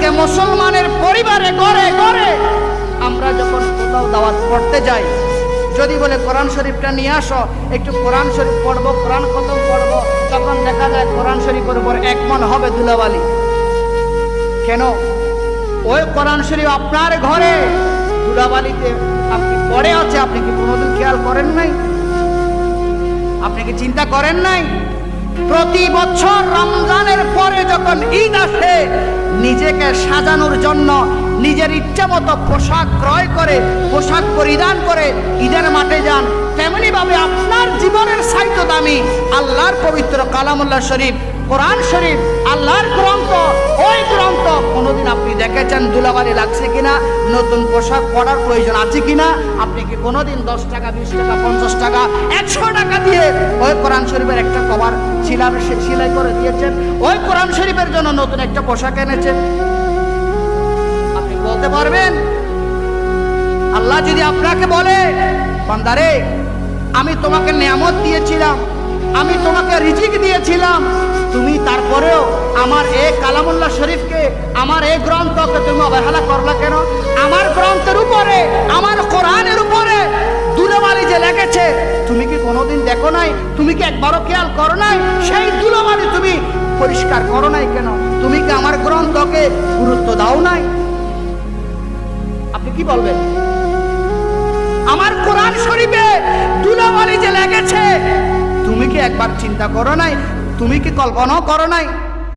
আজকে মুসলমানের পরিবারে ঘরে ঘরে আমরা যখন কোথাও দাওয়াত পড়তে যাই, যদি বলে কোরআন শরীফটা নিয়ে আসো, একটু কোরআন শরীফ পড়বো, কোরআন খতম পড়বো, তখন দেখা যায় কোরআন শরীফের উপর 1 মণ হবে ধুলাবালি। কেন? ওই কোরআন শরীফ আপনার ঘরে ধুলাবালিতে আপনি পড়ে আছে, আপনি কি কোনোদিন খেয়াল করেন নাই? আপনি কি চিন্তা করেন নাই? প্রতি বছর রমজানের পরে যখন ঈদ আসে, নিজেকে সাজানোর জন্য নিজের ইচ্ছা মতো পোশাক ক্রয় করে, পোশাক পরিধান করে ঈদের মাঠে যান। তেমনি ভাবে আপনার জীবনের চাইতে দামি আল্লাহর পবিত্র কালামুল্লাহ শরীফ, কোরআন শরীফ, আল্লাহর গ্রন্থ, ওই গ্রন্থ কোনোদিন আপনি দেখেছেন ধুলাবালি লাগছে কিনা, নতুন পোশাক পরার প্রয়োজন আছে কিনা? আপনি কি কোনোদিন 10 টাকা, 20 টাকা, 50 টাকা, 100 টাকা দিয়ে ওই কোরআন শরীফের একটা কভার সেলাই করে দিয়েছেন? ওই কোরআন শরীফের জন্য নতুন একটা পোশাক এনেছেন? আপনি বলতে পারবেন? আল্লাহ যদি আপনাকে বলে, বান্দারে আমি তোমাকে নিয়ামত দিয়েছিলাম, আমি তোমাকে রিজিক দিয়েছিলাম, তুমি তারপরেও আমার এই কালামুল্লাহ শরীফকে, আমার এই গ্রন্থকে তুমি অবহেলা করলা কেন? আমার গ্রন্থের উপরে, আমার কোরআনের উপরে ধুলাবালি যে লেগেছে, তুমি কি কোনোদিন দেখো নাই? তুমি কি একবারও খেয়াল করো নাই? সেই ধুলাবালি তুমি পরিষ্কার করো নাই কেন? তুমি কি আমার গ্রন্থকে গুরুত্ব দাও নাই? আপনি কি বলবেন? আমার কোরআন শরীফে ধুলাবালি যে লেগেছে, তুমি কি একবার চিন্তা করো নাই? তুমি কি কল্পনাও করো নাই?